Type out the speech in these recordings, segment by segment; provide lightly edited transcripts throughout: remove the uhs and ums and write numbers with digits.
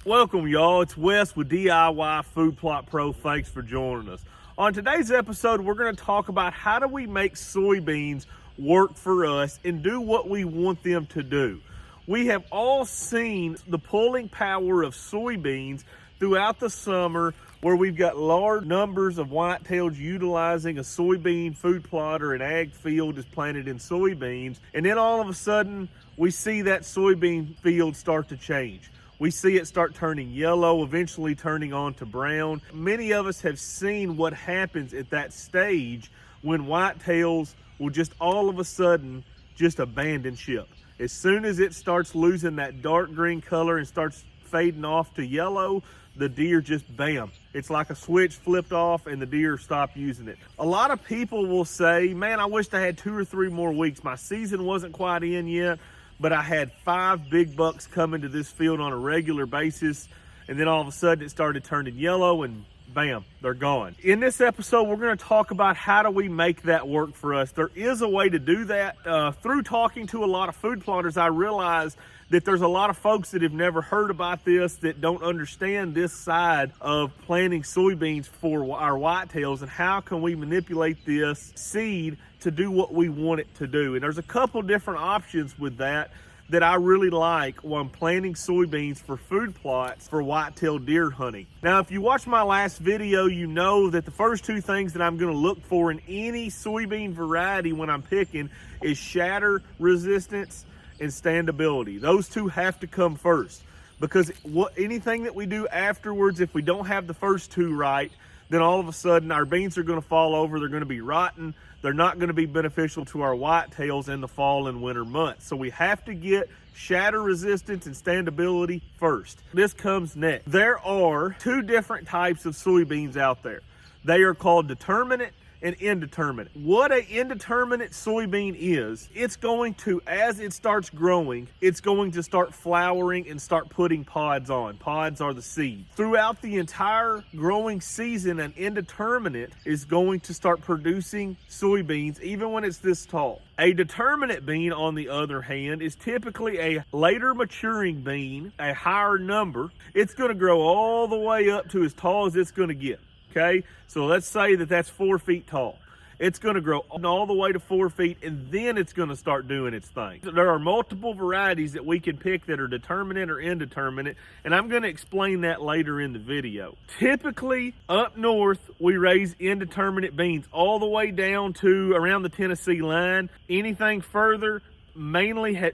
Welcome, y'all. It's Wes with DIY Food Plot Pro. Thanks for joining us. On today's episode, we're going to talk about how do we make soybeans work for us and do what we want them to do. We have all seen the pulling power of soybeans throughout the summer, where we've got large numbers of whitetails utilizing a soybean food plot or an ag field is planted in soybeans. And then all of a sudden, we see that soybean field start to change. We see it start turning yellow, eventually turning on to brown. Many of us have seen what happens at that stage when whitetails will just all of a sudden just abandon ship. As soon as it starts losing that dark green color and starts fading off to yellow, the deer just bam. It's like a switch flipped off and the deer stop using it. A lot of people will say, man, I wish I had 2 or 3 more weeks. My season wasn't quite in yet, but I had 5 big bucks coming to this field on a regular basis, and then all of a sudden it started turning yellow and bam, they're gone. In this episode, we're going to talk about how do we make that work for us. There is a way to do that. Through talking to a lot of food plotters, I realized that there's a lot of folks that have never heard about this, that don't understand this side of planting soybeans for our whitetails and how can we manipulate this seed to do what we want it to do. And there's a couple different options with that I really like when I'm planting soybeans for food plots for whitetail deer hunting. Now, if you watch my last video, you know that the first 2 things that I'm going to look for in any soybean variety when I'm picking is shatter resistance and standability. Those 2 have to come first, because anything that we do afterwards, if we don't have the first 2 right, then all of a sudden our beans are going to fall over, they're going to be rotten, they're not going to be beneficial to our whitetails in the fall and winter months. So we have to get shatter resistance and standability first. This comes next. There are 2 different types of soybeans out there. They are called determinate and indeterminate. What an indeterminate soybean is, it's going to, as it starts growing, it's going to start flowering and start putting pods on. Pods are the seed. Throughout the entire growing season, an indeterminate is going to start producing soybeans even when it's this tall. A determinate bean, on the other hand, is typically a later maturing bean, a higher number. It's going to grow all the way up to as tall as it's going to get. Okay, so let's say that that's 4 feet tall. It's going to grow all the way to 4 feet, and then it's going to start doing its thing. There are multiple varieties that we can pick that are determinate or indeterminate, and I'm going to explain that later in the video. Typically, up north, we raise indeterminate beans all the way down to around the Tennessee line. Anything further,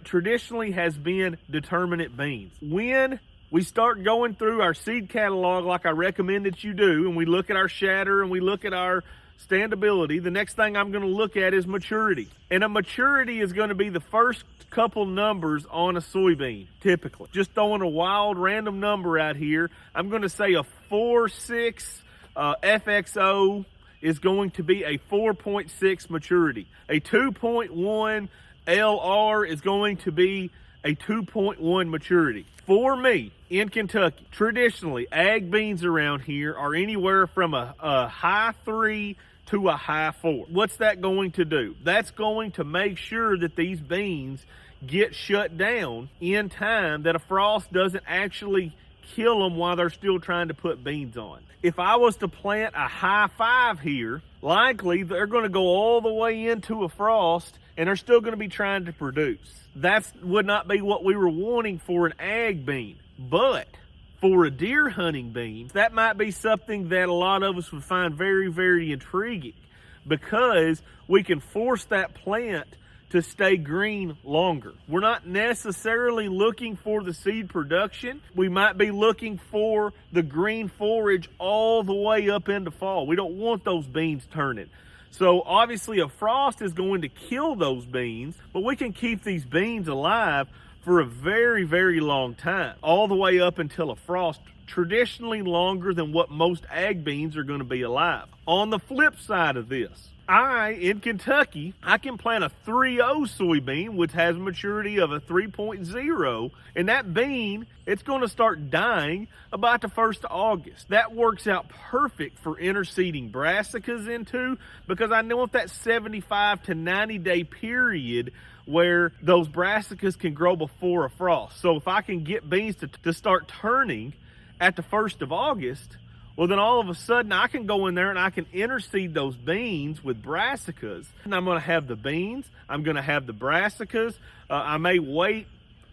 traditionally has been determinate beans. When we start going through our seed catalog like I recommend that you do, and we look at our shatter and we look at our standability, the next thing I'm going to look at is maturity. And a maturity is going to be the first couple numbers on a soybean, typically. Just throwing a wild random number out here, I'm going to say a 4.6 FXO is going to be a 4.6 maturity. A 2.1 LR is going to be a 2.1 maturity. For me, in Kentucky, traditionally, ag beans around here are anywhere from a high 3 to a high 4. What's that going to do? That's going to make sure that these beans get shut down in time, that a frost doesn't actually kill them while they're still trying to put beans on. If I was to plant a high 5 here, likely they're going to go all the way into a frost and they're still going to be trying to produce. That would not be what we were wanting for an ag bean. But for a deer hunting bean, that might be something that a lot of us would find very, very intriguing, because we can force that plant to stay green longer. We're not necessarily looking for the seed production. We might be looking for the green forage all the way up into fall. We don't want those beans turning. So obviously a frost is going to kill those beans, but we can keep these beans alive for a very, very long time, all the way up until a frost, traditionally longer than what most ag beans are going to be alive. On the flip side of this, in Kentucky, I can plant a 3.0 soybean, which has a maturity of a 3.0, and that bean, it's going to start dying about the 1st of August. That works out perfect for interseeding brassicas into, because I know if that 75 to 90 day period where those brassicas can grow before a frost. So if I can get beans to start turning at the 1st of August, well, then all of a sudden I can go in there and I can interseed those beans with brassicas. And I'm gonna have the beans, I'm gonna have the brassicas. I may wait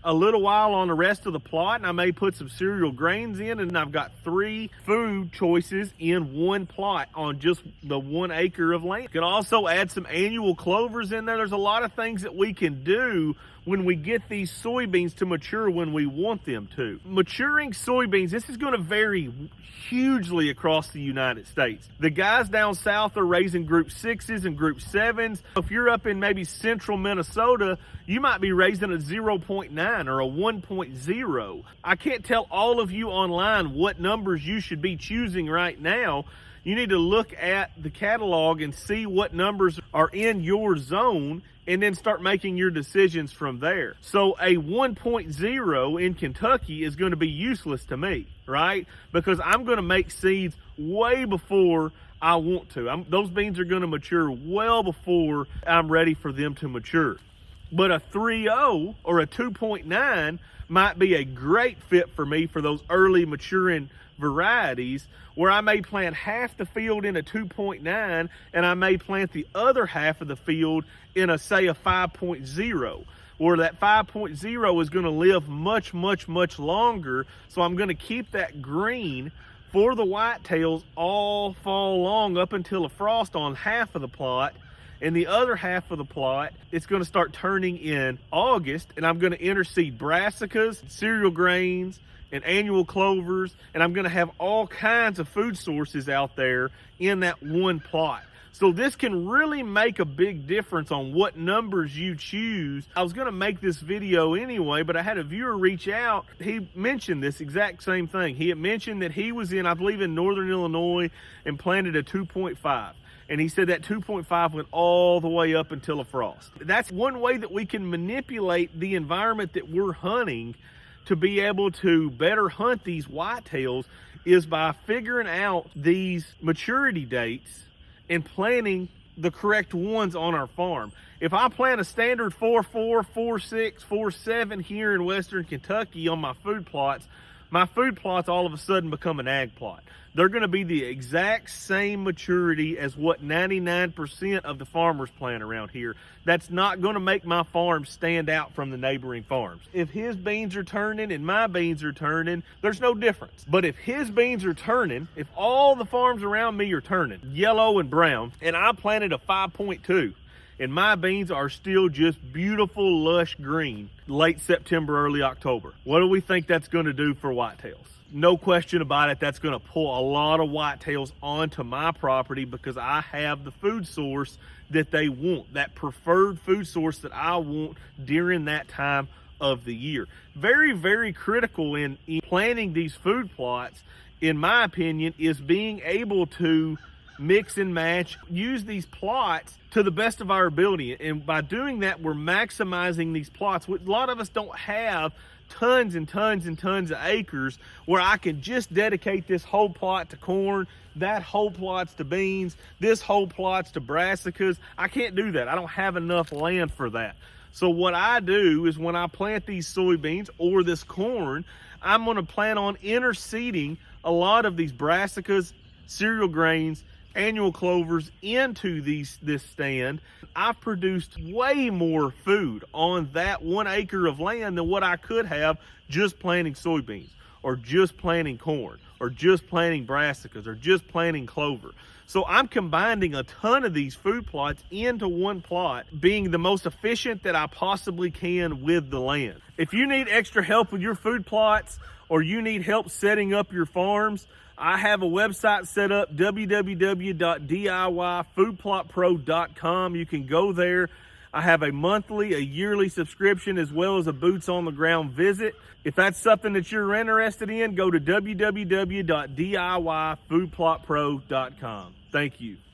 a little while on the rest of the plot, and I may put some cereal grains in, and I've got 3 food choices in one plot on just the 1 acre of land. You can also add some annual clovers in there. There's a lot of things that we can do when we get these soybeans to mature when we want them to. Maturing soybeans, this is going to vary hugely across the United States. The guys down south are raising group 6s and group 7s. If you're up in maybe central Minnesota, you might be raising a 0.9 or a 1.0. I can't tell all of you online what numbers you should be choosing right now. You need to look at the catalog and see what numbers are in your zone, and then start making your decisions from there. So a 1.0 in Kentucky is going to be useless to me, right? Because I'm going to make seeds way before I want to. Those beans are going to mature well before I'm ready for them to mature. But a 3.0 or a 2.9 might be a great fit for me for those early maturing varieties, where I may plant half the field in a 2.9 and I may plant the other half of the field in a, say, a 5.0, where that 5.0 is going to live much, much, much longer. So I'm going to keep that green for the whitetails all fall long up until a frost on half of the plot. And the other half of the plot, it's going to start turning in August, and I'm going to interseed brassicas, cereal grains, and annual clovers, and I'm going to have all kinds of food sources out there in that one plot. So this can really make a big difference on what numbers you choose. I was going to make this video anyway, but I had a viewer reach out. He mentioned this exact same thing. He had mentioned that he was in, I believe, in northern Illinois and planted a 2.5. And he said that 2.5 went all the way up until a frost. That's one way that we can manipulate the environment that we're hunting to be able to better hunt these whitetails, is by figuring out these maturity dates and planting the correct ones on our farm. If I plant a standard 4.4, 4.6, 4.7 here in western Kentucky on my food plots all of a sudden become an ag plot. They're going to be the exact same maturity as what 99% of the farmers plant around here. That's not going to make my farm stand out from the neighboring farms. If his beans are turning and my beans are turning, there's no difference. But if his beans are turning, if all the farms around me are turning yellow and brown, and I planted a 5.2, and my beans are still just beautiful, lush green, late September, early October, what do we think that's going to do for whitetails? No question about it, that's going to pull a lot of whitetails onto my property, because I have the food source that they want, that preferred food source that I want during that time of the year. Very, very critical in planting these food plots, in my opinion, is being able to mix and match, use these plots to the best of our ability. And by doing that, we're maximizing these plots. A lot of us don't have tons and tons and tons of acres where I can just dedicate this whole plot to corn, that whole plot's to beans, this whole plot's to brassicas. I can't do that. I don't have enough land for that. So what I do is, when I plant these soybeans or this corn, I'm going to plan on interseeding a lot of these brassicas, cereal grains, annual clovers into this stand. I've produced way more food on that 1 acre of land than what I could have just planting soybeans, or just planting corn, or just planting brassicas, or just planting clover. So I'm combining a ton of these food plots into one plot, being the most efficient that I possibly can with the land. If you need extra help with your food plots, or you need help setting up your farms, I have a website set up, www.diyfoodplotpro.com. You can go there. I have a monthly, a yearly subscription, as well as a boots on the ground visit. If that's something that you're interested in, go to www.diyfoodplotpro.com. Thank you.